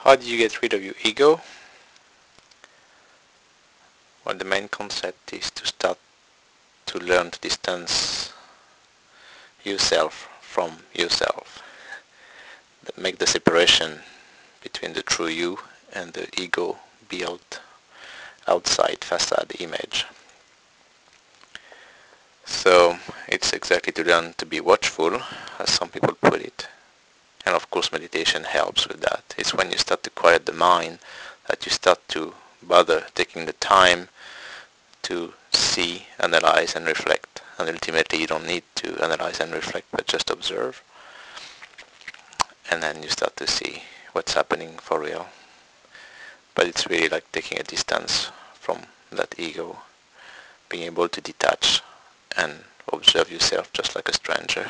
How do you get rid of your ego? Well, the main concept is to start to learn to distance yourself from yourself. Make the separation between the true you and the ego built outside facade image. So it's exactly to learn to be watchful, as some people put it. And of course meditation helps with that. It's when you start to quiet the mind that you start to bother taking the time to see, analyze and reflect. And ultimately you don't need to analyze and reflect, but just observe. And then you start to see what's happening for real. But it's really like taking a distance from that ego, being able to detach and observe yourself just like a stranger.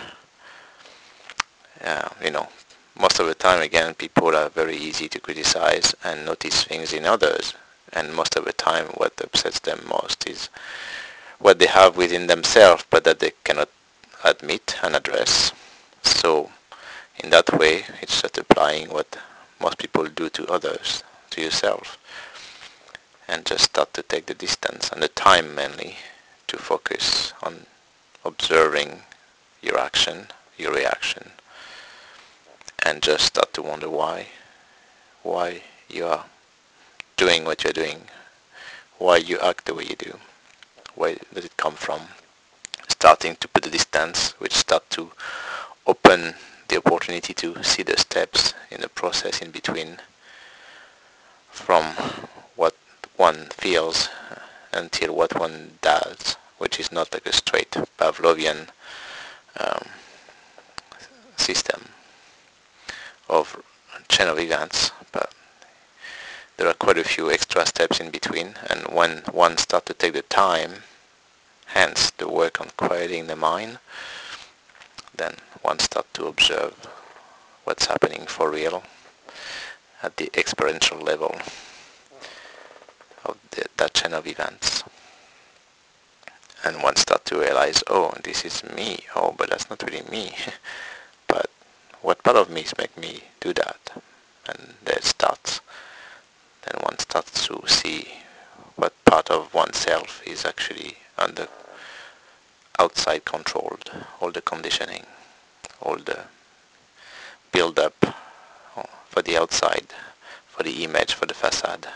Most of the time, again, people are very easy to criticize and notice things in others. And most of the time, what upsets them most is what they have within themselves, but that they cannot admit and address. So, in that way, it's just applying what most people do to others, to yourself. And just start to take the distance and the time mainly to focus on observing your action, your reaction, and just start to wonder why you are doing what you're doing, why you act the way you do, where does it come from. Starting to put the distance, which start to open the opportunity to see the steps in the process in between, from what one feels until what one does, which is not like a straight Pavlovian system of chain of events, but there are quite a few extra steps in between, and when one starts to take the time, hence the work on quieting the mind, then one starts to observe what's happening for real at the experiential level of that chain of events. And one starts to realize, oh, this is me, oh, but that's not really me. But what part of me is making me do that? And there it starts. Then one starts to see what part of oneself is actually under outside controlled, all the conditioning, all the build-up for the outside, for the image, for the facade.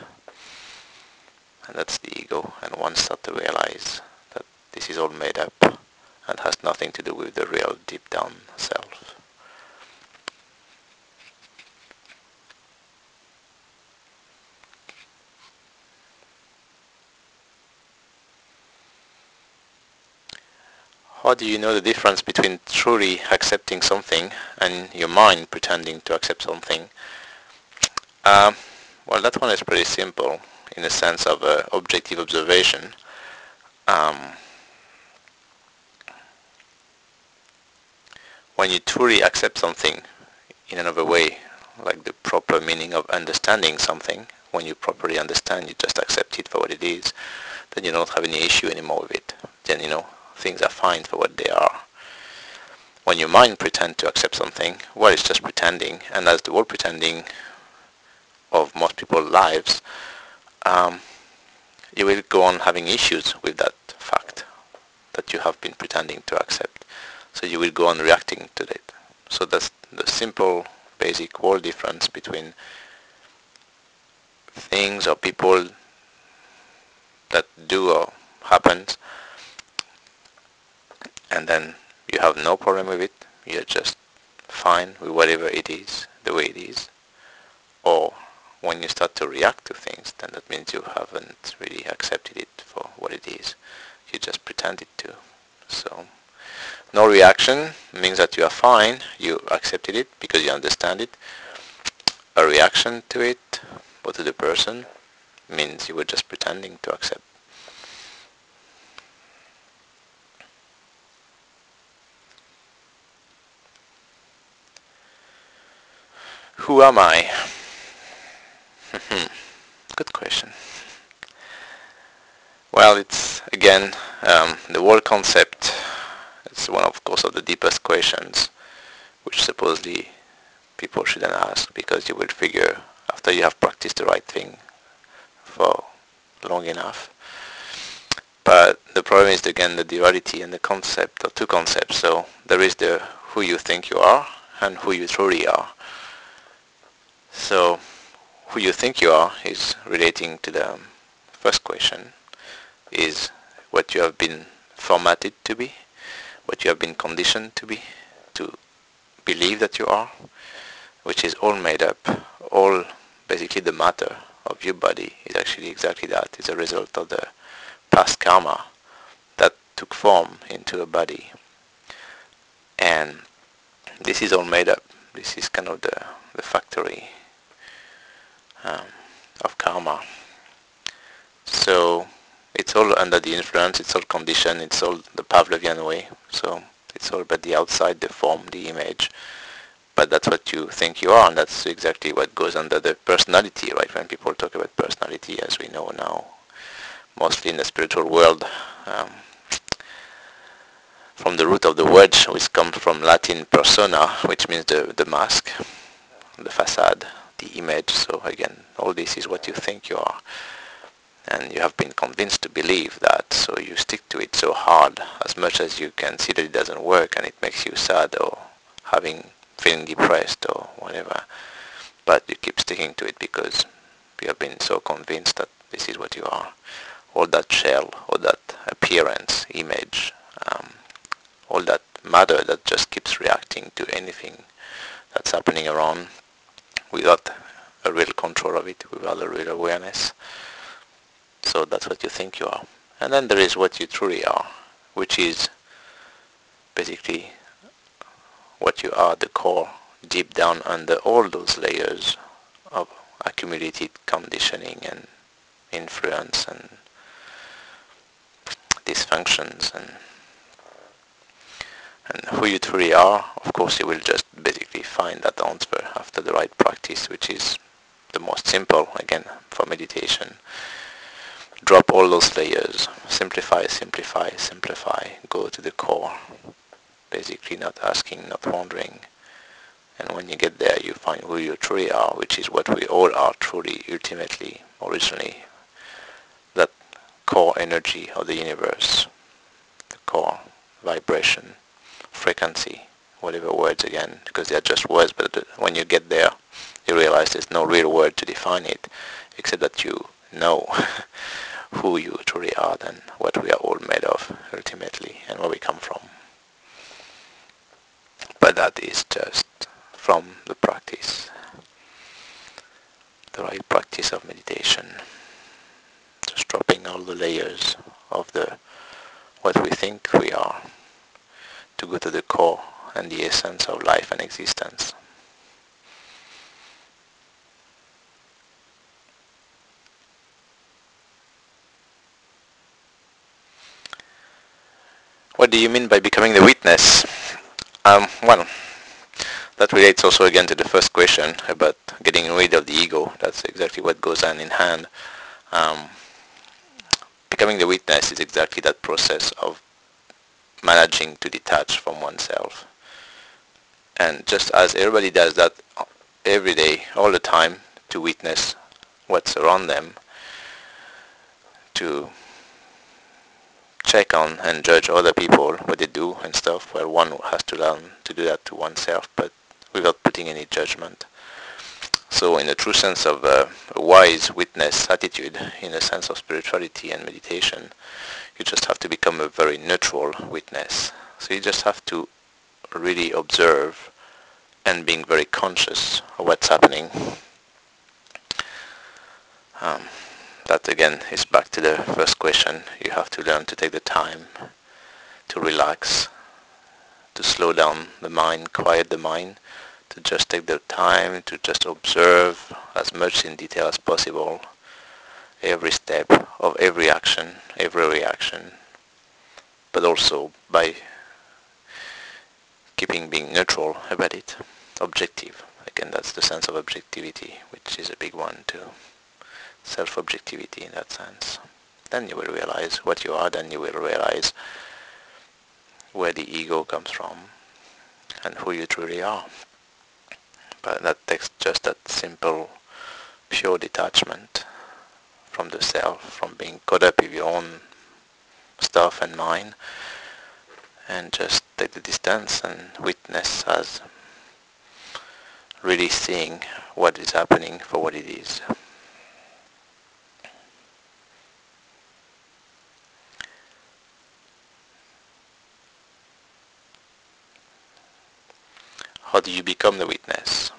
And that's the ego. And one starts to realize that this is all made up and has nothing to do with the real deep down self. How do you know the difference between truly accepting something and your mind pretending to accept something? Well, that one is pretty simple in the sense of objective observation. When you truly accept something in another way, like the proper meaning of understanding something, when you properly understand, you just accept it for what it is, then you don't have any issue anymore with it. Then, things are fine for what they are. When your mind pretends to accept something, well, it's just pretending, and as the whole pretending of most people's lives, you will go on having issues with that fact that you have been pretending to accept. So you will go on reacting to it. So that's the simple, basic whole difference between things or people that do or happens, and then you have no problem with it, you're just fine with whatever it is, the way it is. Or when you start to react to things, then that means you haven't really accepted it for what it is. You just pretended to. So no reaction means that you are fine, you accepted it because you understand it. A reaction to it or to the person means you were just pretending to accept. Who am I? Good question. Well, it's again the whole concept. It's one, of course, of the deepest questions, which supposedly people shouldn't ask, because you will figure after you have practiced the right thing for long enough. But the problem is again the duality and the concept, or two concepts. So there is the who you think you are and who you truly are. So who you think you are is relating to the first question, is what you have been formatted to be, what you have been conditioned to be, to believe that you are, which is all made up, all basically the matter of your body is actually exactly that. It's a result of the past karma that took form into a body. And this is all made up. This is kind of the factory of karma. So it's all under the influence, it's all conditioned, it's all the Pavlovian way. So it's all about the outside, the form, the image. But that's what you think you are, and that's exactly what goes under the personality, right? When people talk about personality, as we know now, mostly in the spiritual world, from the root of the word, which comes from Latin persona, which means the mask, the facade, the image. So again, all this is what you think you are. And you have been convinced to believe that, so you stick to it so hard, as much as you can see that it doesn't work and it makes you sad or feeling depressed or whatever. But you keep sticking to it because you have been so convinced that this is what you are. All that shell, all that appearance, image, all that matter that just keeps reacting to anything that's happening around without a real control of it, without a real awareness. So that's what you think you are. And then there is what you truly are, which is basically what you are, the core, deep down under all those layers of accumulated conditioning and influence and dysfunctions. And who you truly are, of course, you will just basically find that answer after the right practice, which is the most simple, again, for meditation. Drop all those layers, simplify, simplify, simplify, go to the core, basically not asking, not wondering. And when you get there, you find who you truly are, which is what we all are truly, ultimately, originally, that core energy of the universe, the core vibration, frequency, whatever words again, because they are just words, but when you get there, you realize there's no real word to define it, except that you know who you truly are and what we are all made of ultimately and where we come from. But that is just from the practice, the right practice of meditation, just dropping all the layers of what we think we are to go to the core and the essence of life and existence. What do you mean by becoming the witness? Well, that relates also again to the first question about getting rid of the ego. That's exactly what goes hand in hand. Becoming the witness is exactly that process of managing to detach from oneself. And just as everybody does that every day, all the time, to witness what's around them, to check on and judge other people, what they do and stuff, well, one has to learn to do that to oneself, but without putting any judgment. So in the true sense of a wise witness attitude, in the sense of spirituality and meditation, you just have to become a very neutral witness. So you just have to really observe and being very conscious of what's happening. That again is back to the first question. You have to learn to take the time to relax, to slow down the mind, quiet the mind, to just take the time to just observe as much in detail as possible every step of every action, every reaction, but also by being neutral about it, objective. Again, that's the sense of objectivity, which is a big one too. Self-objectivity in that sense. Then you will realize what you are, then you will realize where the ego comes from and who you truly are. But that takes just that simple pure detachment from the self, from being caught up with your own stuff and mind, and just take the distance and witness as really seeing what is happening for what it is. How do you become the witness?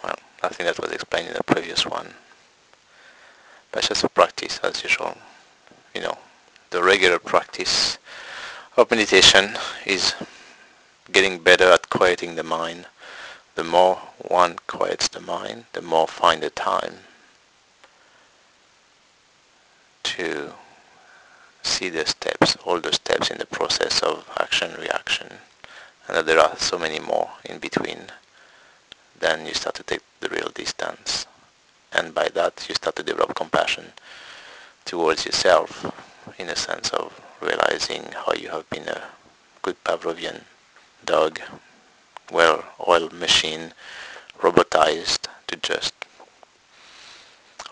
Well, I think that was explained in the previous one. But just a practice as usual. The regular practice of meditation is getting better at quieting the mind. The more one quiets the mind, the more find the time to see the steps, all the steps in the process of action-reaction, and that there are so many more in between. Then you start to take the real distance, and by that you start to develop compassion towards yourself, in a sense of realizing how you have been a good Pavlovian dog, well-oiled machine, robotized to just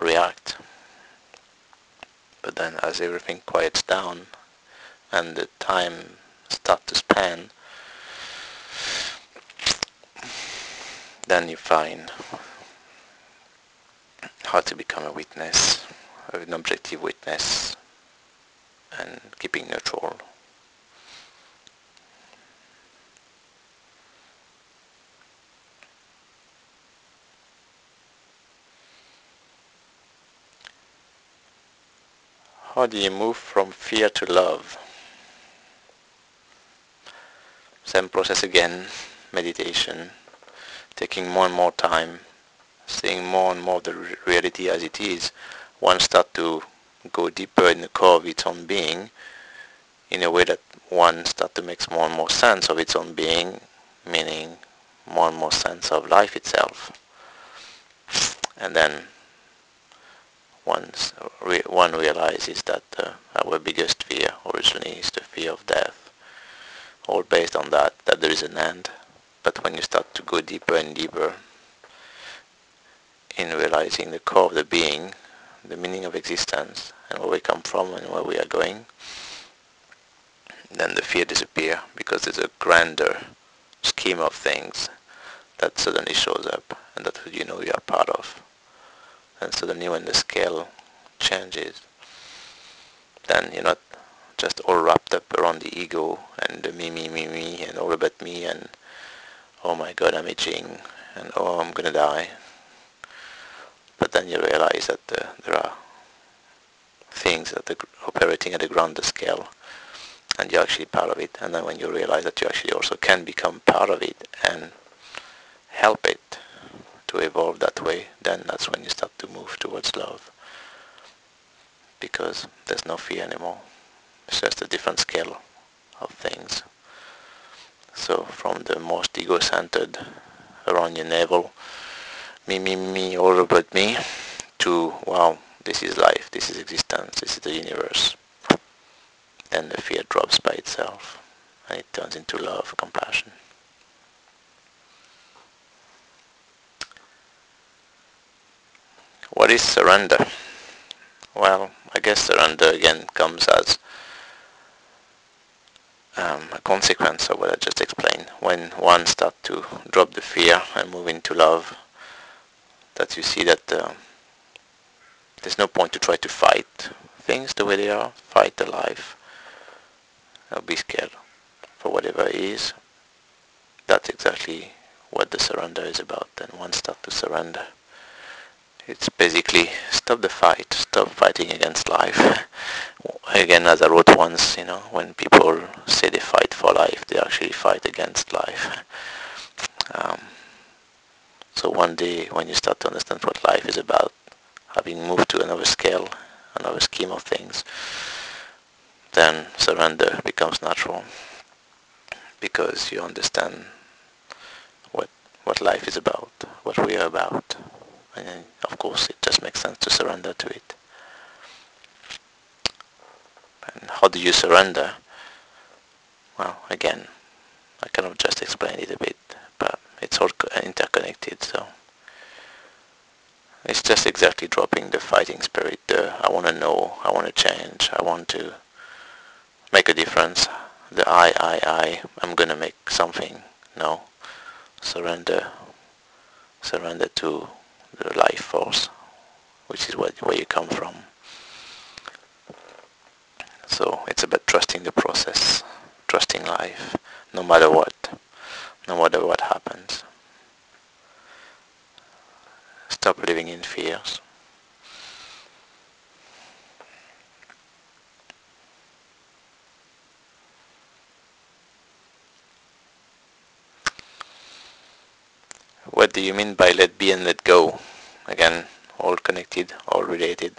react. But then as everything quiets down and the time starts to span, then you find how to become a witness, an objective witness, and keeping neutral. How do you move from fear to love? Same process again, meditation, taking more and more time, seeing more and more the reality as it is. One starts to go deeper in the core of its own being, in a way that one starts to make more and more sense of its own being, meaning more and more sense of life itself. And then one realizes that our biggest fear originally is the fear of death, all based on that there is an end. But when you start to go deeper and deeper in realizing the core of the being, the meaning of existence, and where we come from and where we are going, then the fear disappears, because there's a grander scheme of things that suddenly shows up, and that you are part of. And suddenly when the scale changes, then you're not just all wrapped up around the ego and the me, and all about me, and oh my God, I'm itching, and oh, I'm gonna die. But then you realize that there are things that are operating at a grander scale, and you're actually part of it. And then when you realize that you actually also can become part of it and help it to evolve that way, then that's when you start to move towards love, because there's no fear anymore. It's just a different scale of things. So from the most ego-centered, around your navel, me, all about me, to wow, this is life, this is existence, this is the universe. Then the fear drops by itself, and it turns into love, compassion. What is surrender? Well, I guess surrender again comes as a consequence of what I just explained. When one starts to drop the fear and move into love, that you see that there's no point to try to fight things the way they are, fight the life, or be scared for whatever it is. That's exactly what the surrender is about. And one starts to surrender. It's basically stop the fight, stop fighting against life. Again, as I wrote once, when people say they fight for life, they actually fight against life. So one day, when you start to understand what life is about, having moved to another scale, another scheme of things, then surrender becomes natural, because you understand what life is about, what we are about. And then, of course, it just makes sense to surrender to it. And how do you surrender? Well, again, I kind of just explained it a bit, but it's all interconnected. So It's just exactly dropping the fighting spirit, the I want to know, I want to change, I want to make a difference, the I'm going to make something. No, surrender, surrender to the life force, which is where you come from. So it's about trusting the process, trusting life, no matter what, no matter what happens. Stop living in fears. What do you mean by let be and let go? Again, all connected, all related.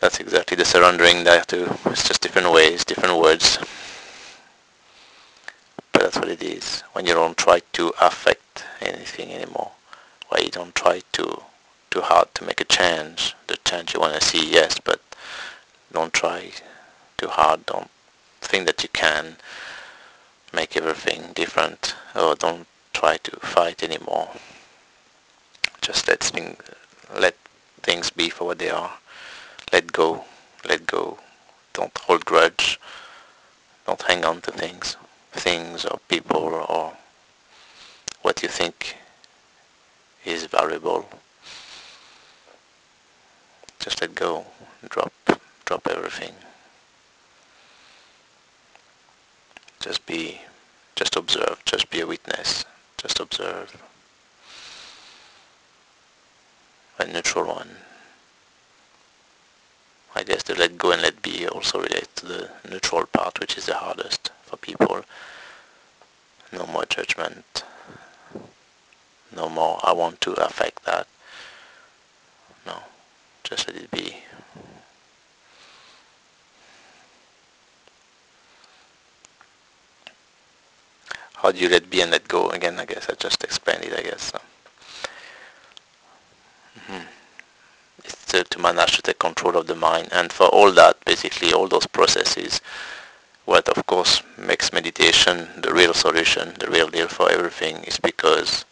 That's exactly the surrendering there too. It's just different ways, different words. But that's what it is. When you don't try to affect anything anymore. Why you don't try too hard to make a change. The change you want to see, yes, but don't try too hard. Don't think that you can make everything different, or don't try to fight anymore. Just let things be for what they are. Let go. Let go. Don't hold grudge. Don't hang on to things or people or what you think is valuable. Just let go. Drop everything. Just observe. Just be a witness. Just observe. A neutral one. I guess the let go and let be also relate to the neutral part, which is the hardest for people. No more judgment. No more, I want to affect that. No, just let it be. How do you let be and let go? Again, I guess I just explained it, I guess. It's to manage to take control of the mind. And for all that, basically all those processes, what of course makes meditation the real solution, the real deal for everything, is because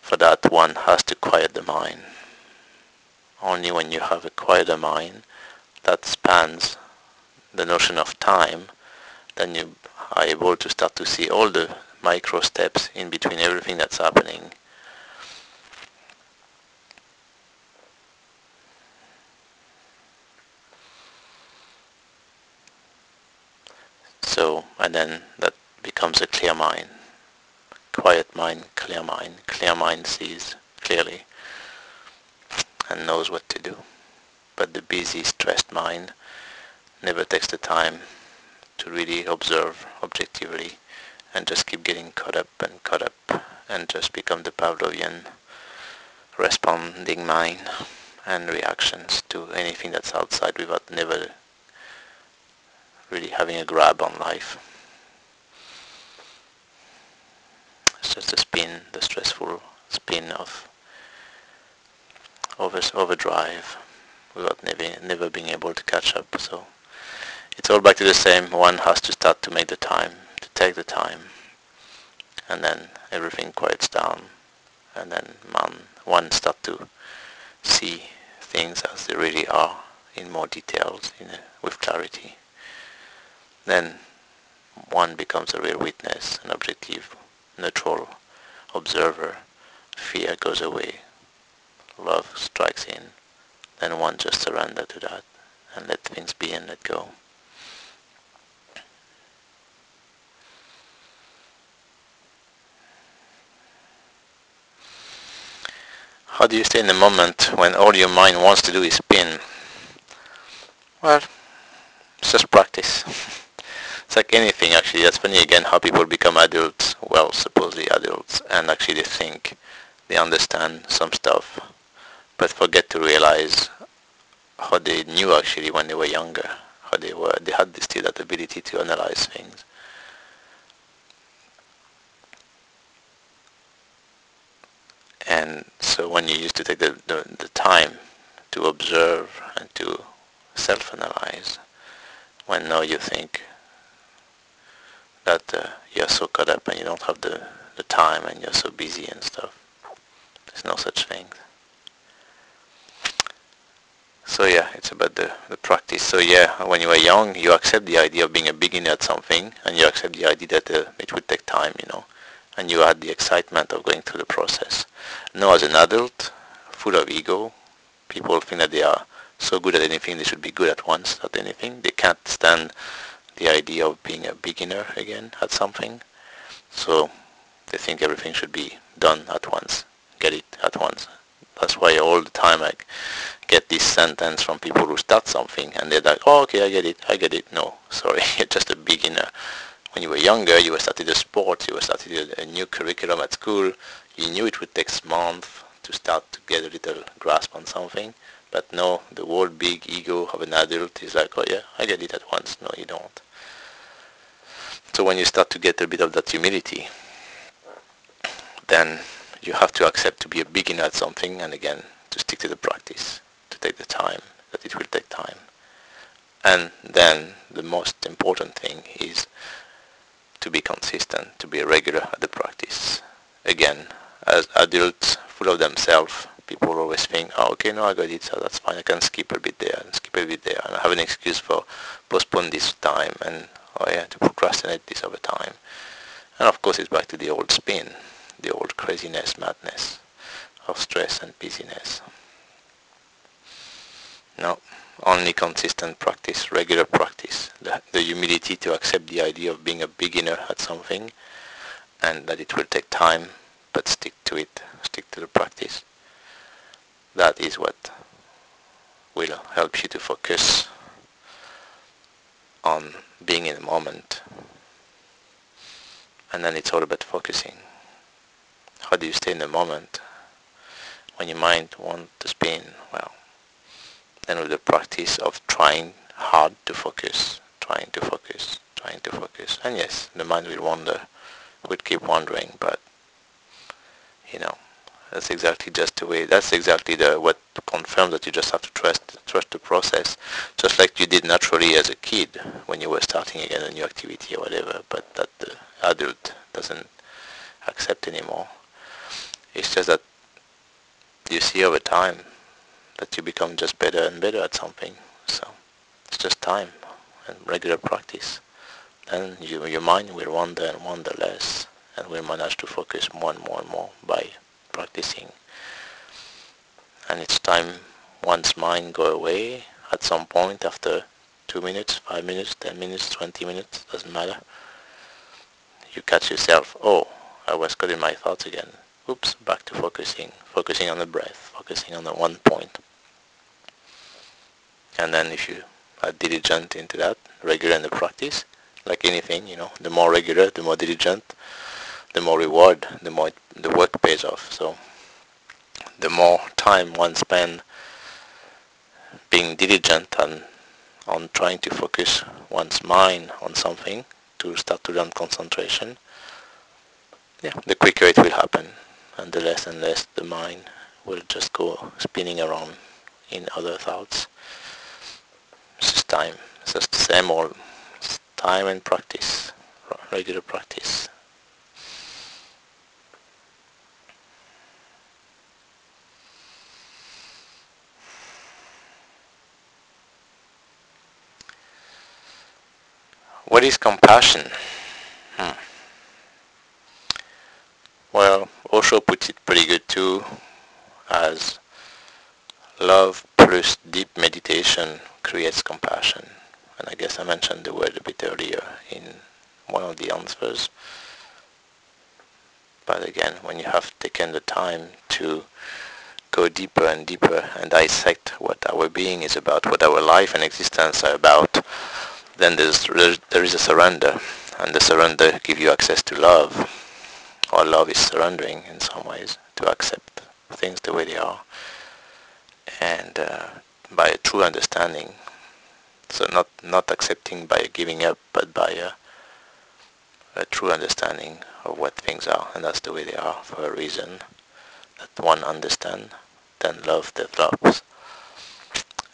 for that one has to quiet the mind. Only when you have a quieter mind that spans the notion of time, then you are able to start to see all the micro steps in between everything that's happening. So, and then that becomes a clear mind. Quiet mind, clear mind. Clear mind sees clearly and knows what to do. But the busy, stressed mind never takes the time to really observe objectively and just keep getting caught up and just become the Pavlovian responding mind and reactions to anything that's outside without never really having a grab on life. It's just the spin, the stressful spin of overdrive without never being able to catch up. So it's all back to the same. One has to start to make the time, to take the time, and then everything quiets down, and then one start to see things as they really are in more details, with clarity. Then one becomes a real witness, an objective, neutral observer. Fear goes away, love strikes in. Then one just surrender to that and let things be and let go. How do you stay in the moment when all your mind wants to do is spin? Well, it's just practice. It's like anything actually. That's funny again how people become adults, well, supposedly adults, and actually they think they understand some stuff, but forget to realize how they knew actually when they were younger, how they had still that ability to analyze things. And so when you used to take the time to observe and to self-analyze, when now you think that you're so caught up and you don't have the time and you're so busy and stuff. There's no such thing. So yeah, it's about the practice. So yeah, when you are young, you accept the idea of being a beginner at something, and you accept the idea that it would take time, and you had the excitement of going through the process. Now as an adult, full of ego, people think that they are so good at anything, they should be good at once at anything. They can't stand the idea of being a beginner again at something. So they think everything should be done at once, get it at once. That's why all the time I get this sentence from people who start something and they're like, oh, okay, I get it. No, sorry, you're just a beginner. When you were younger, you were starting a sport, you were starting a new curriculum at school, you knew it would take months to start to get a little grasp on something, but no, the whole big ego of an adult is like, oh yeah, I get it at once. No, you don't. So when you start to get a bit of that humility, then you have to accept to be a beginner at something, and again, to stick to the practice, to take the time, that it will take time. And then the most important thing is to be consistent, to be regular at the practice. Again, as adults full of themselves, people always think, oh, okay, no, I got it, so that's fine, I can skip a bit there and skip a bit there, and I have an excuse for postpone this time, and oh yeah, to procrastinate this over time. And of course it's back to the old spin, the old craziness, madness of stress and busyness. No, only consistent practice, regular practice, the humility to accept the idea of being a beginner at something, and that it will take time, but stick to it, stick to the practice. That is what will help you to focus on being in the moment. And then it's all about focusing. How do you stay in the moment when your mind wants to spin? Well, then with the practice of trying hard to focus, trying to focus, trying to focus. And yes, the mind will wander, will keep wandering, but that's exactly just the way, that's exactly what confirms that you just have to trust the process, just like you did naturally as a kid when you were starting again a new activity or whatever, but that the adult doesn't accept anymore. It's just that you see over time that you become just better and better at something. So it's just time and regular practice. Then your mind will wander and wander less, and will manage to focus more and more and more by practicing. And each time one's mind go away at some point after 2 minutes, 5 minutes, 10 minutes, 20 minutes, doesn't matter. You catch yourself, oh, I was caught in my thoughts again. Oops, back to focusing on the breath, focusing on the one point. And then if you are diligent into that, regular in the practice, like anything, the more regular, the more diligent, the more reward, the more the work pays off. So the more time one spends being diligent on trying to focus one's mind on something to start to learn concentration, the quicker it will happen, and the less the mind will just go spinning around in other thoughts. It's just time. It's just the same old time and practice, regular practice. What is compassion? Well, Osho puts it pretty good too, as love plus deep meditation creates compassion. And I guess I mentioned the word a bit earlier in one of the answers. But again, when you have taken the time to go deeper and deeper and dissect what our being is about, what our life and existence are about, then there is a surrender, and the surrender gives you access to love, or love is surrendering in some ways to accept things the way they are, and by a true understanding. So not accepting by giving up, but by a true understanding of what things are, and that's the way they are for a reason that one understands, then love develops.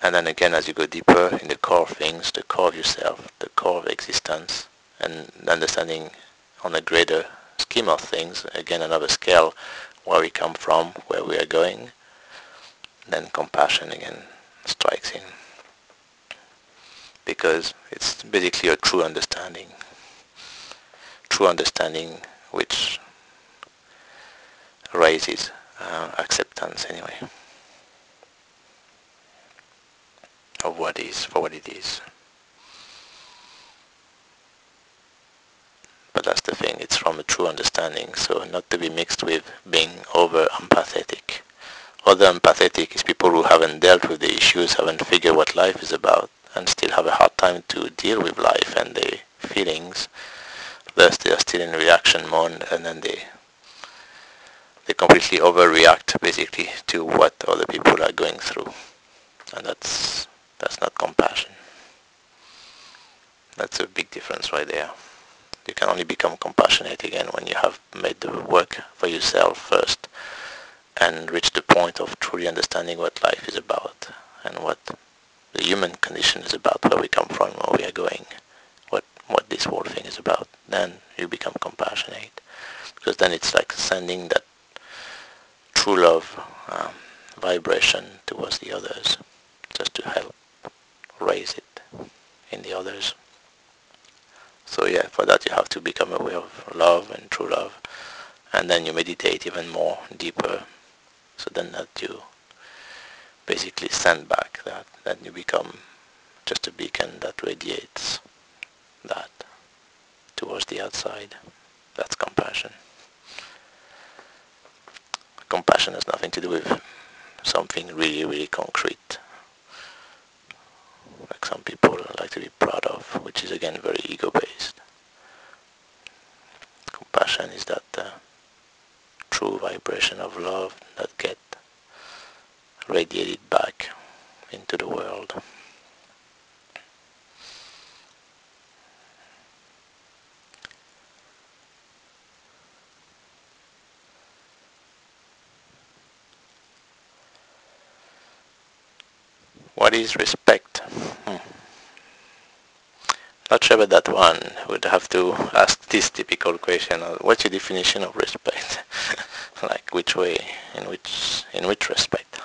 And then again, as you go deeper in the core of things, the core of yourself, the core of existence, and understanding on a greater scheme of things, again another scale, where we come from, where we are going, then compassion again strikes in, because it's basically a true understanding which raises acceptance anyway of what is for what it is. But that's the thing, it's from a true understanding, so not to be mixed with being over empathetic. Other empathetic is people who haven't dealt with the issues, haven't figured what life is about, and still have a hard time to deal with life and their feelings. Thus they are still in reaction mode, and then they completely overreact basically to what other people are going through. And that's not compassion. That's a big difference right there. You can only become compassionate again when you have made the work for yourself first and reach the point of truly understanding what life is about and what the human condition is about, where we come from, where we are going, what this whole thing is about. Then you become compassionate, because then it's like sending that true love vibration towards the others, just to help raise it in the others. So yeah, for that you have to become aware of love and true love, and then you meditate even more deeper, so then that you basically send back that, then you become just a beacon that radiates that towards the outside. That's compassion. Compassion has nothing to do with something really, really concrete, like some people like to be proud of, which is again very ego-based. Compassion is that true vibration of love that get radiated back into the world. What is respect? Not sure about that one. Would have to ask this typical question of what's your definition of respect? Like which way, in which respect?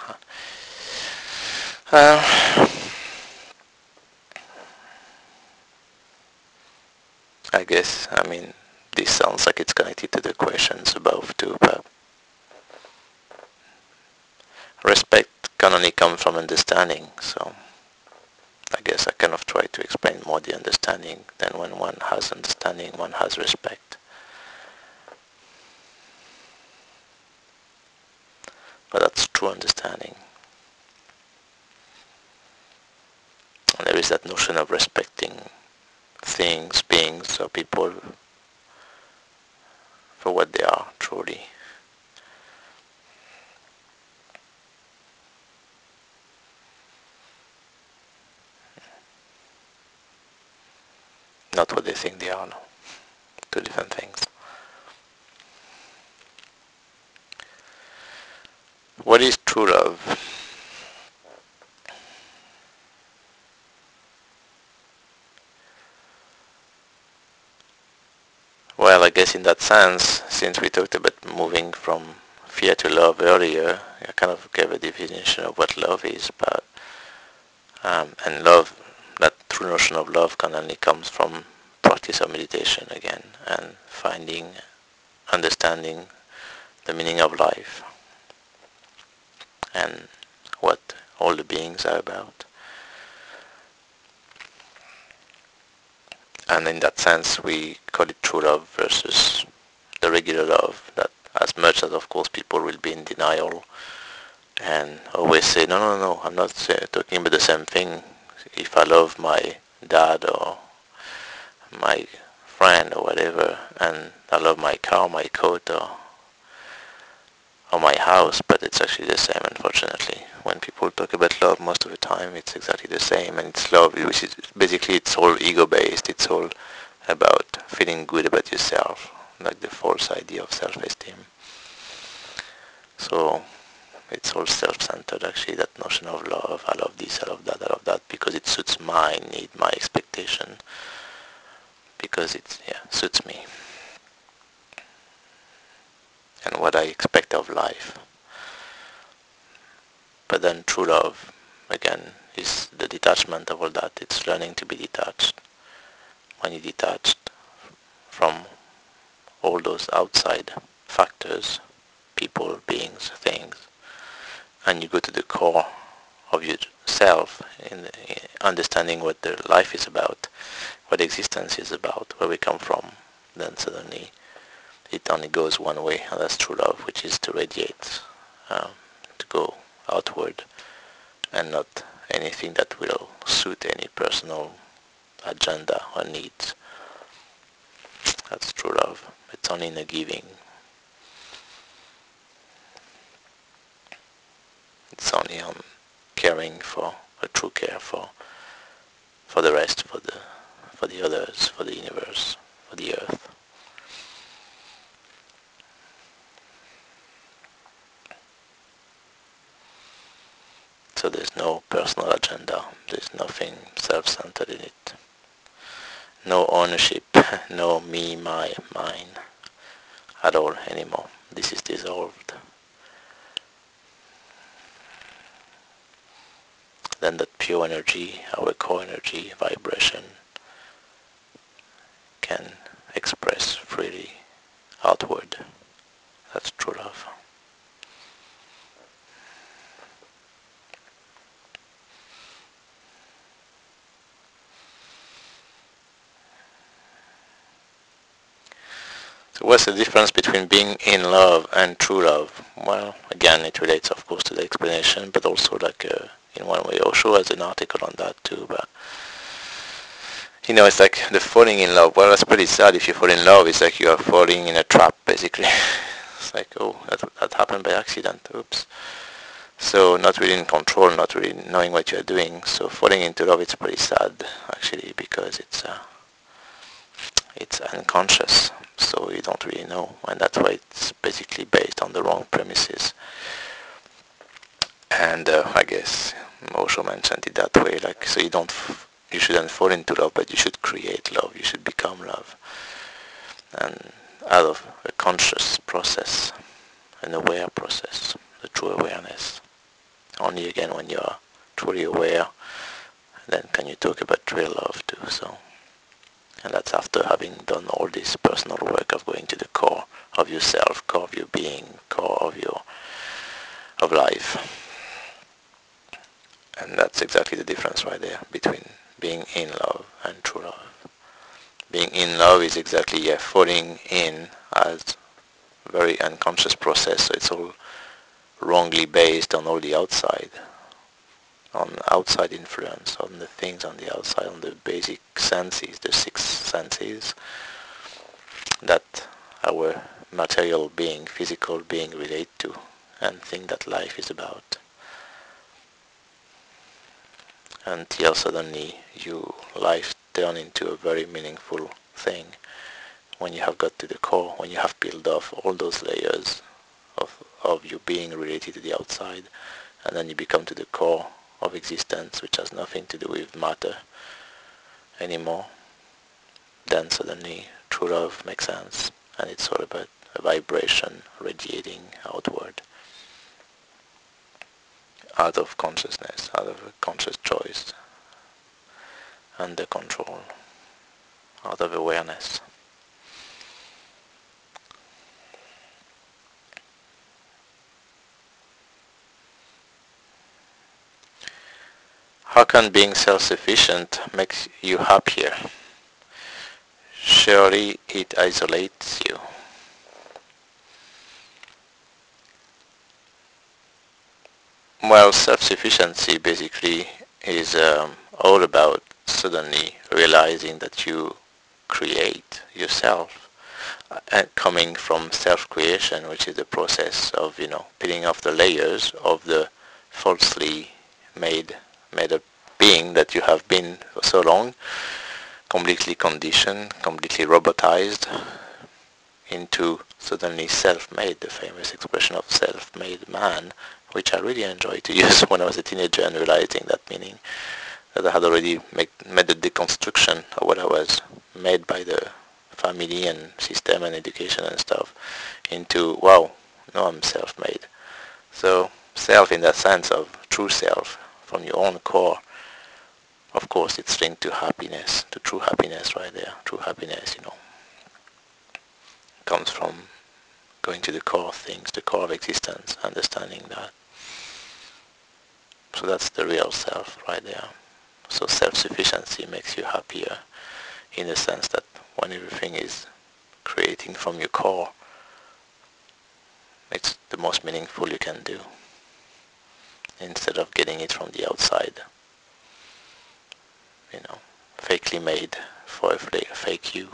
I guess, this sounds like it's connected to the questions above too, but respect can only come from understanding, so I guess I kind of try to explain more the understanding. Then when one has understanding, one has respect. But that's true understanding. And there is that notion of respecting things, beings, or people for what they are truly. Not what they think they are. No. Two different things. What is true love? Well, I guess in that sense, since we talked about moving from fear to love earlier, I kind of gave a definition of what love is, but and love, that true notion of love can only comes from practice of meditation again, and finding, understanding the meaning of life and what all the beings are about. And in that sense, we call it true love versus the regular love, that as much as of course people will be in denial and always say, no, I'm not talking about the same thing. If I love my dad or my friend or whatever, and I love my car, my coat, or my house, but it's actually the same, unfortunately. When people talk about love, most of the time it's exactly the same, and it's love, which is basically, it's all ego-based. It's all about feeling good about yourself, like the false idea of self-esteem. So it's all self-centered, actually, that notion of love. I love this, I love that, because it suits my need, my expectation, because it suits me and what I expect of life. But then true love again, is the detachment of all that. It's learning to be detached. When you're detached from all those outside factors, people, beings, things, and you go to the core of yourself in understanding what the life is about, what existence is about, where we come from, then suddenly it only goes one way, and that's true love, which is to radiate, to go outward, and not anything that will suit any personal agenda or needs. That's true love. It's only in the giving. It's only on caring for a true care for the rest, for the others, for the universe, for the earth. So there's no personal agenda. There's nothing self-centered in it. No ownership, no me, my, mine at all anymore. This is dissolved. Then that pure energy, our core energy, vibration, can express freely outward. That's true love. So what's the difference between being in love and true love? Well, again, it relates, of course, to the explanation, but also in one way. Osho has an article on that too, but it's like the falling in love. Well, that's pretty sad. If you fall in love, it's like you are falling in a trap, basically. It's like, oh, that happened by accident. Oops. So not really in control, not really knowing what you're doing. So falling into love, it's pretty sad, actually, because it's unconscious. So you don't really know, and that's why it's basically based on the wrong premises. And I guess Osho mentioned it that way, like, so you shouldn't fall into love, but you should create love. You should become love, and out of a conscious process, an aware process, the true awareness. Only again when you are truly aware, then can you talk about real love too. So, and that's after having done all this personal work of going to the core of yourself, core of your being, core of life. And that's exactly the difference right there between being in love and true love. Being in love is exactly, falling in as a very unconscious process, so it's all wrongly based on all the outside, on outside influence, on the things on the outside, on the basic senses, the six senses that our material being, physical being relate to and think that life is about. Until suddenly life turn into a very meaningful thing when you have got to the core, when you have peeled off all those layers of you being related to the outside, and then you become to the core of existence, which has nothing to do with matter anymore. Then suddenly true love makes sense, and it's all about a vibration radiating outward, out of consciousness, out of a conscious choice, under control, out of awareness. How can being self-sufficient make you happier? Surely it isolates you. Well, self-sufficiency basically is all about suddenly realizing that you create yourself, and coming from self-creation, which is the process of, peeling off the layers of the falsely made up being that you have been for so long, completely conditioned, completely robotized, into suddenly self-made, the famous expression of self-made man, which I really enjoyed to use when I was a teenager, and realizing that meaning that I had already made the deconstruction of what I was made by the family and system and education and stuff into, wow, no, I'm self-made. So self in that sense of true self, from your own core, of course it's linked to happiness, to true happiness right there. True happiness, comes from going to the core of things, the core of existence, understanding that. So that's the real self right there. So self-sufficiency makes you happier in the sense that when everything is creating from your core, it's the most meaningful you can do instead of getting it from the outside, fakely made for a fake you.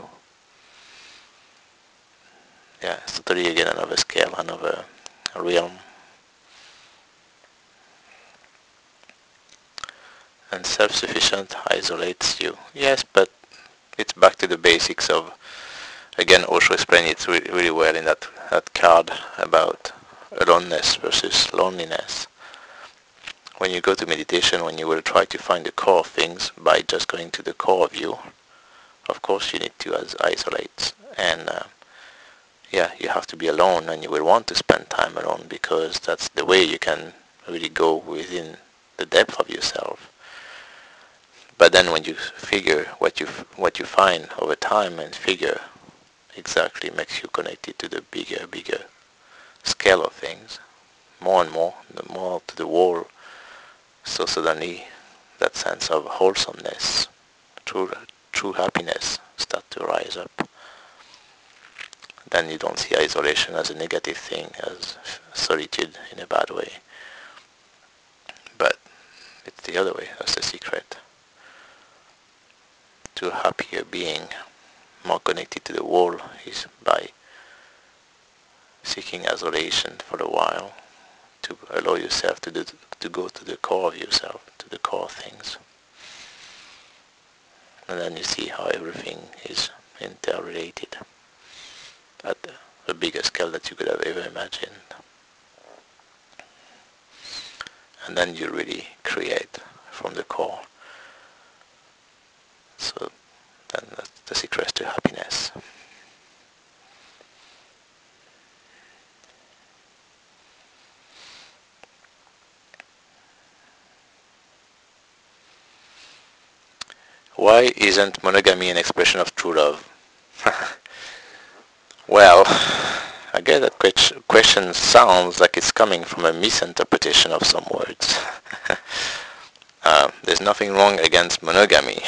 Yeah, it's totally again another scale, another realm. And self-sufficient isolates you. Yes, but it's back to the basics of, again, Osho explained it really well in that card about aloneness versus loneliness. When you go to meditation, when you will try to find the core of things by just going to the core of you, of course you need to isolate. And you have to be alone, and you will want to spend time alone because that's the way you can really go within the depth of yourself. But then when you figure what you find over time and figure exactly makes you connected to the bigger scale of things, more and more, the more to the whole. So suddenly that sense of wholesomeness, true happiness start to rise up. Then you don't see isolation as a negative thing, as solitude in a bad way. But it's the other way, that's the secret. To a happier being, more connected to the whole, is by seeking isolation for a while, to allow yourself to go to the core of yourself, to the core of things. And then you see how everything is interrelated at the biggest scale that you could have ever imagined. And then you really create from the core. So then that's the secret to happiness. Why isn't monogamy an expression of true love? Well, I guess that question sounds like it's coming from a misinterpretation of some words. There's nothing wrong against monogamy,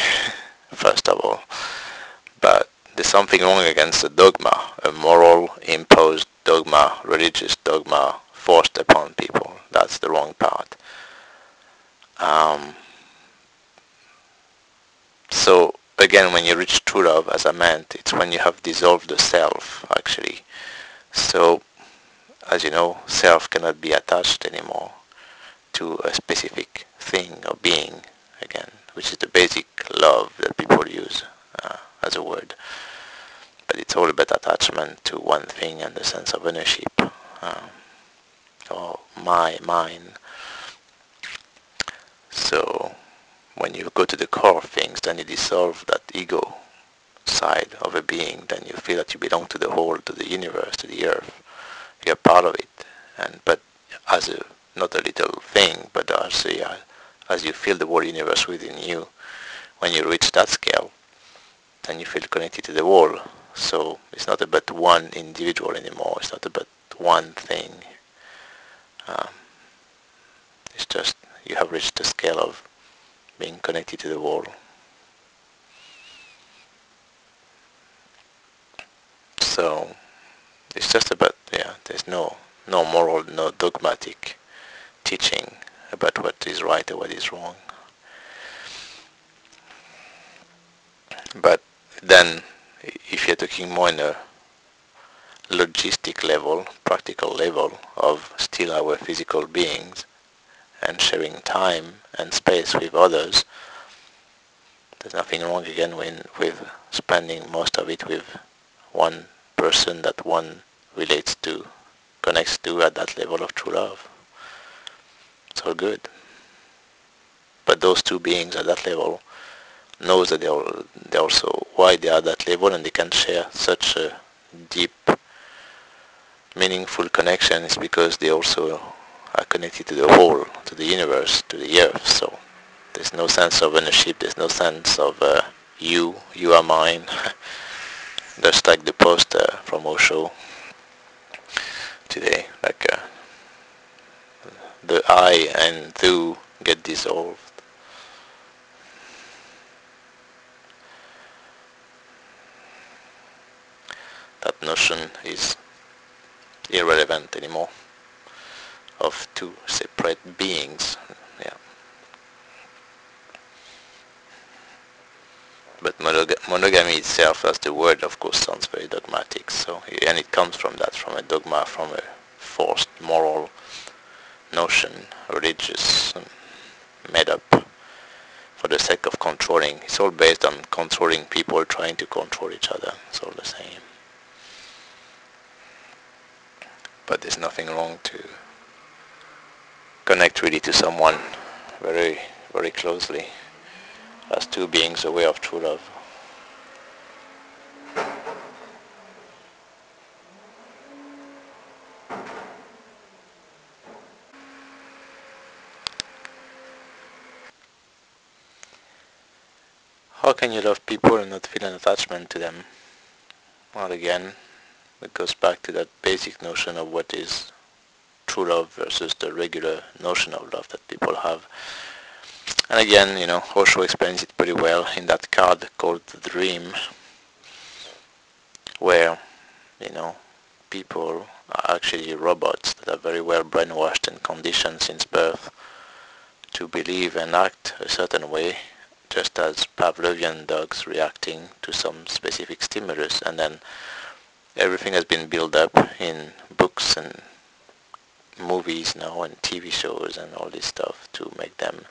first of all, but there's something wrong against a dogma, a moral imposed dogma, religious dogma forced upon people. That's the wrong part. So again, when you reach true love, as I meant, it's when you have dissolved the self, actually. So, as you know, self cannot be attached anymore to a specific thing or being, again, which is the basic love that people use as a word. But it's all about attachment to one thing and the sense of ownership, or mine. So, when you go to the core of things, then you dissolve that ego side of a being, then you feel that you belong to the whole, to the universe, to the earth. You're part of it, but as not a little thing, but as you feel the whole universe within you. When you reach that scale, then you feel connected to the whole. So it's not about one individual anymore. It's not about one thing. It's just you have reached the scale of being connected to the whole. So it's just about, there's no moral, no dogmatic teaching about what is right or what is wrong. But then if you're talking more in a logistic level, practical level of still our physical beings and sharing time and space with others, there's nothing wrong again with spending most of it with one person that one relates to, connects to at that level of true love. It's all good. But those two beings at that level knows that they're also why they are at that level, and they can share such a deep, meaningful connection is because they also are connected to the whole, to the universe, to the earth. So there's no sense of ownership. There's no sense of you are mine. Just like the poster from Osho today, like the I and thou get dissolved. That notion is irrelevant anymore of two separate beings. Yeah. But monogamy itself, as the word, of course, sounds very dogmatic. So, and it comes from that, from a dogma, from a forced moral notion, religious, made up for the sake of controlling. It's all based on controlling people, trying to control each other. It's all the same. But there's nothing wrong to connect really to someone very, very closely as two beings aware of true love. How can you love people and not feel an attachment to them? Well, again, it goes back to that basic notion of what is true love versus the regular notion of love that people have. And again, Osho explains it pretty well in that card called The Dream, where, people are actually robots that are very well brainwashed and conditioned since birth to believe and act a certain way, just as Pavlovian dogs reacting to some specific stimulus, and then everything has been built up in books and movies now and TV shows and all this stuff to make them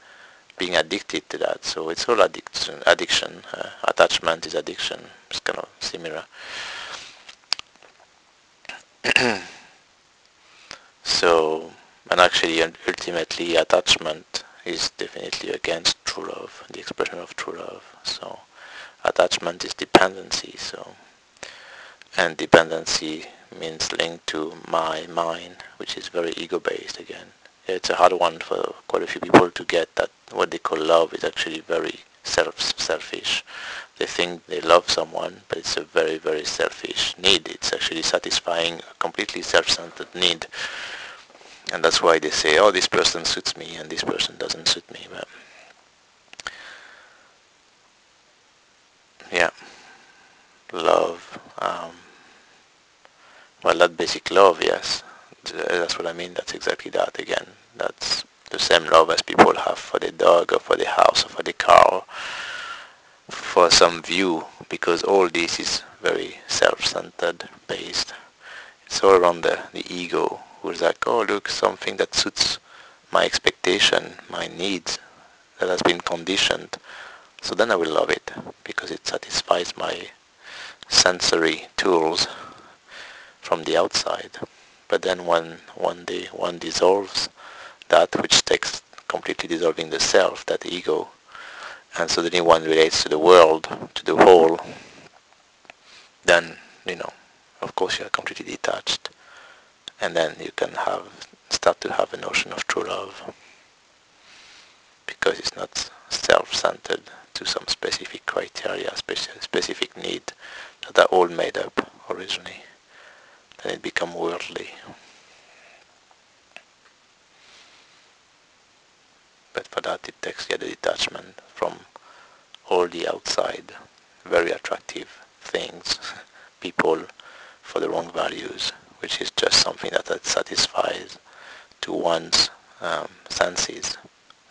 being addicted to that. So it's all addiction. Attachment is addiction. It's kind of similar. So, and actually ultimately attachment is definitely against true love, the expression of true love. So attachment is dependency. So, and dependency means linked to mine, which is very ego-based again. It's a hard one for quite a few people to get, that what they call love is actually very selfish. They think they love someone, but it's a very, very selfish need. It's actually satisfying a completely self-centered need. And that's why they say, oh, this person suits me and this person doesn't suit me. But yeah, love. Well, that basic love, yes. That's what I mean. That's exactly that again. That's the same love as people have for the dog or for the house or for the car or for some view, because all this is very self-centered based. It's all around the ego, who's like, oh look, something that suits my expectation, my needs, that has been conditioned. So then I will love it, because it satisfies my sensory tools from the outside. But then when one day one dissolves that, which takes completely dissolving the self, that ego, and suddenly one relates to the world, to the whole, then, of course you are completely detached. And then you can start to have a notion of true love, because it's not self-centered to some specific criteria, specific need that are all made up originally. Then it becomes worldly. But for that it takes the detachment from all the outside, very attractive things, people for the wrong values, which is just something that satisfies to one's senses,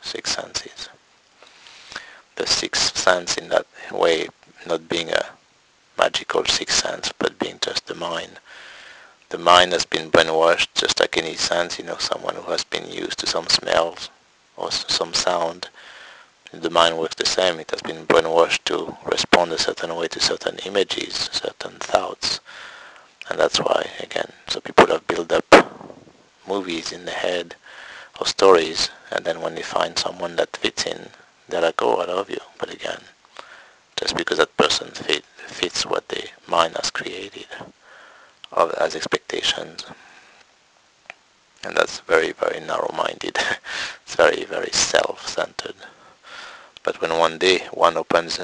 six senses. The sixth sense in that way not being a magical sixth sense, but being just the mind. The mind has been brainwashed just like any sense, someone who has been used to some smells or some sound. The mind works the same. It has been brainwashed to respond a certain way to certain images, certain thoughts. And that's why, again, so people have built up movies in the head or stories, and then when they find someone that fits in, they're like, oh, I love you. But again, just because that person fits what the mind has created as expectations. And that's very, very narrow-minded. It's very, very self-centered. But when one day one opens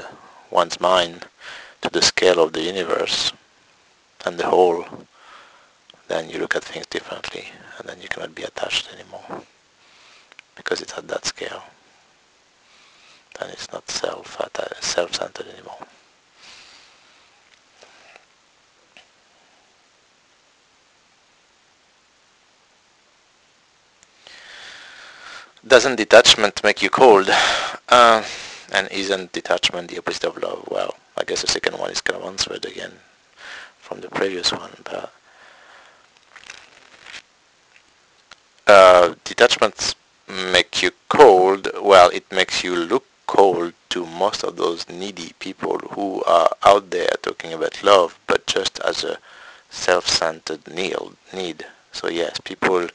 one's mind to the scale of the universe and the whole, then you look at things differently, and then you cannot be attached anymore, because it's at that scale. Then it's not self-centered anymore. Doesn't detachment make you cold? And isn't detachment the opposite of love? Well, I guess the second one is kind of answered again from the previous one, but detachments make you cold. Well, it makes you look cold to most of those needy people who are out there talking about love, but just as a self-centered need. So yes, people,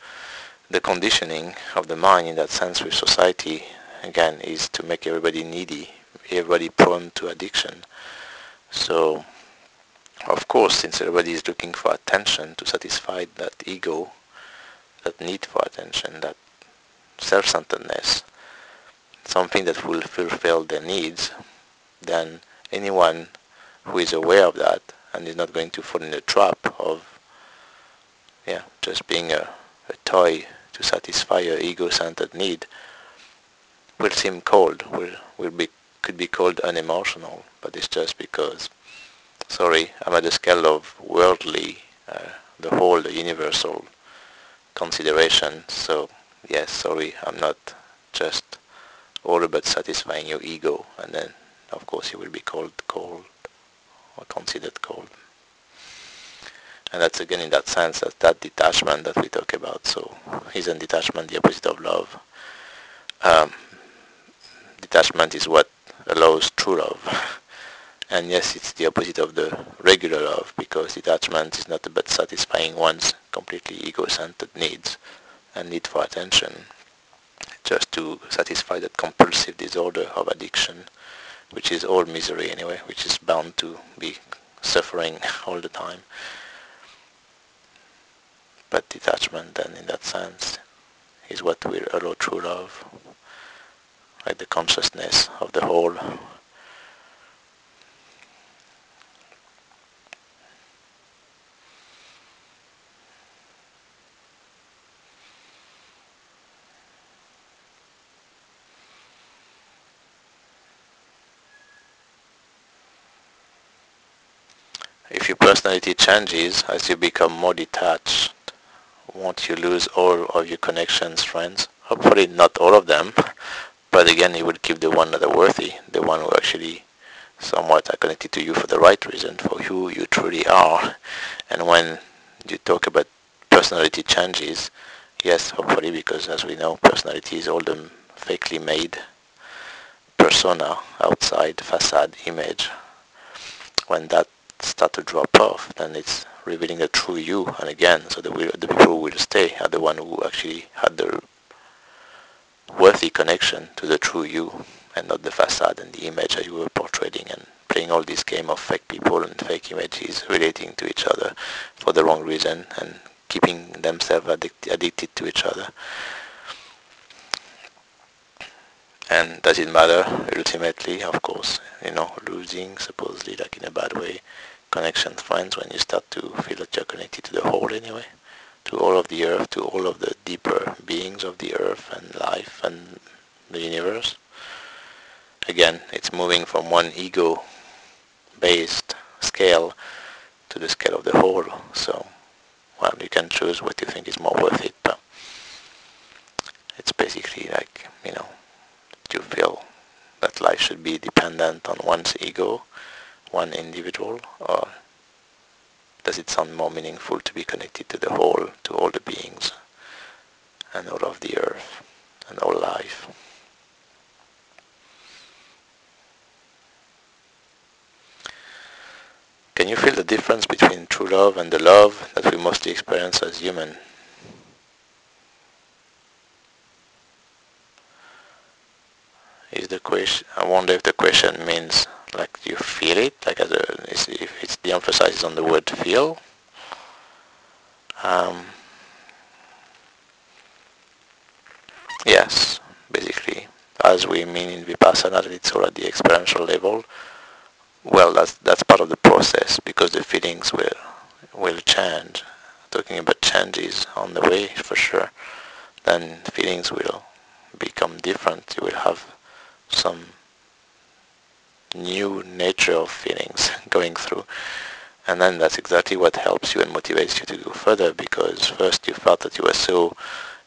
the conditioning of the mind in that sense with society, again, is to make everybody needy, everybody prone to addiction. So, of course, since everybody is looking for attention to satisfy that ego, that need for attention, that self-centeredness, something that will fulfill their needs, then anyone who is aware of that and is not going to fall in the trap of just being a toy to satisfy your ego-centered need will seem cold, could be called unemotional, but it's just because, sorry, I'm at the scale of worldly, the whole, the universal consideration, so yes, sorry, I'm not just all about satisfying your ego, and then of course you will be called cold or considered cold. And that's again in that sense that detachment that we talk about. So isn't detachment the opposite of love? Detachment is what allows true love. And yes, it's the opposite of the regular love, because detachment is not about satisfying one's completely ego-centered needs and need for attention, just to satisfy that compulsive disorder of addiction, which is all misery anyway, which is bound to be suffering all the time. But detachment then in that sense is what will allow true love, like the consciousness of the whole. If your personality changes as you become more detached, won't you lose all of your connections, friends? Hopefully not all of them, but again you will keep the one that are worthy, the one who actually somewhat are connected to you for the right reason, for who you truly are. And when you talk about personality changes, yes, hopefully, because as we know, personality is all the fakely made persona, outside facade image. When that start to drop off, then it's revealing the true you. And again, so the people who will stay are the one who actually had the worthy connection to the true you, and not the facade and the image that you were portraying and playing all this game of fake people and fake images relating to each other for the wrong reason and keeping themselves addicted to each other. And does it matter ultimately? Of course, losing supposedly, like in a bad way, connections, friends, when you start to feel that you're connected to the whole anyway, to all of the earth, to all of the deeper beings of the earth and life and the universe. Again, it's moving from one ego-based scale to the scale of the whole. So, well, you can choose what you think is more worth it, but it's basically like, you feel that life should be dependent on one's ego, one individual, or does it sound more meaningful to be connected to the whole, to all the beings, and all of the earth, and all life? Can you feel the difference between true love and the love that we mostly experience as human? Is the question? I wonder if the question means like you feel it, like if it's the emphasis on the word feel. as we mean in Vipassana, that it's all at the experiential level, well, that's part of the process, because the feelings will change. Talking about change is on the way for sure. Then feelings will become different. You will have some new nature of feelings going through. And then that's exactly what helps you and motivates you to go further, because first you felt that you were so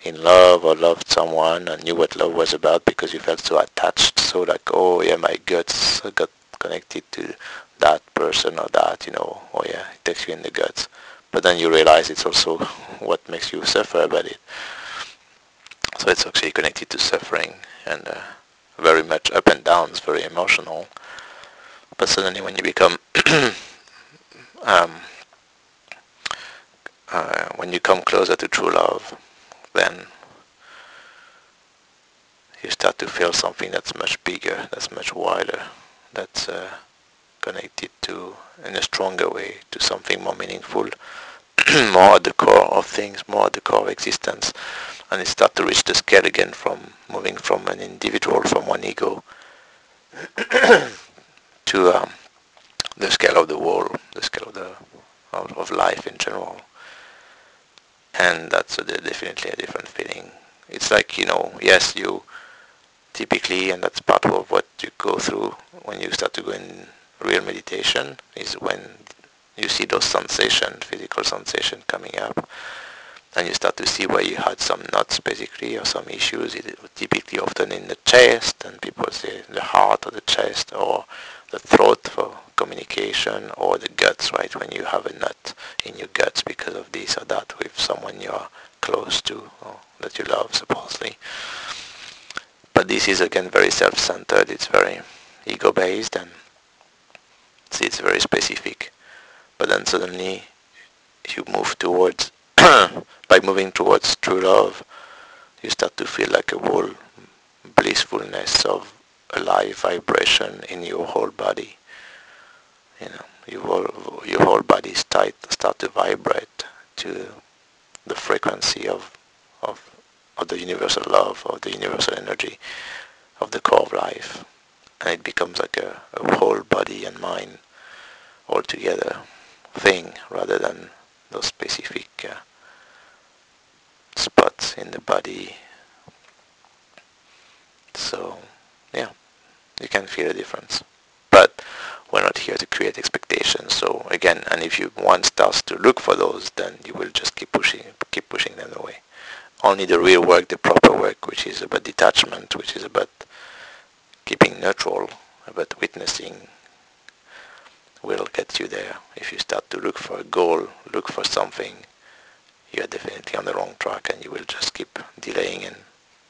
in love or loved someone and knew what love was about because you felt so attached, so like, oh yeah, my guts got connected to that person or that, oh yeah, it takes you in the guts. But then you realize it's also what makes you suffer about it. So it's actually connected to suffering and very much up and downs, very emotional. But suddenly when you become um, when you come closer to true love, then you start to feel something that's much bigger, that's much wider, that's connected to, in a stronger way, to something more meaningful, more at the core of things, more at the core of existence. And it starts to reach the scale again from moving from an individual, from one ego, to the scale of the world, the scale of life in general. And that's definitely a different feeling. It's like, yes, you typically, and that's part of what you go through when you start to go in real meditation, is when you see those sensations, physical sensation coming up, and you start to see where you had some knots basically, or some issues, typically often in the chest, and people say the heart or the chest, or the throat for communication, or the guts, right, when you have a knot in your guts because of this or that with someone you're close to or that you love supposedly. But this is again very self-centered, it's very ego-based, and it's very specific. But then suddenly you move towards, by moving towards true love, you start to feel like a whole blissfulness of a live vibration in your whole body. Your whole body start to vibrate to the frequency of, of the universal love, of the universal energy, of the core of life. And it becomes like a whole body and mind all together thing, rather than those specific spots in the body. So, yeah, you can feel a difference. But we're not here to create expectations. So again, and if you one starts to look for those, then you will just keep pushing them away. Only the real work, the proper work, which is about detachment, which is about keeping neutral, about witnessing, will get you there. If you start to look for a goal, look for something, you are definitely on the wrong track, and you will just keep delaying and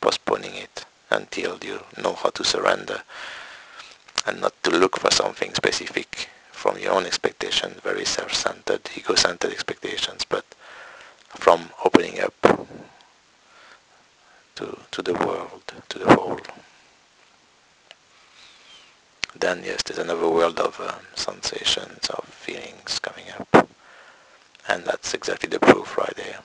postponing it until you know how to surrender and not to look for something specific from your own expectations, very self-centered, ego-centered expectations, but from opening up to the world, to the whole. Then yes, there's another world of sensations, of feelings coming up. And that's exactly the proof right there.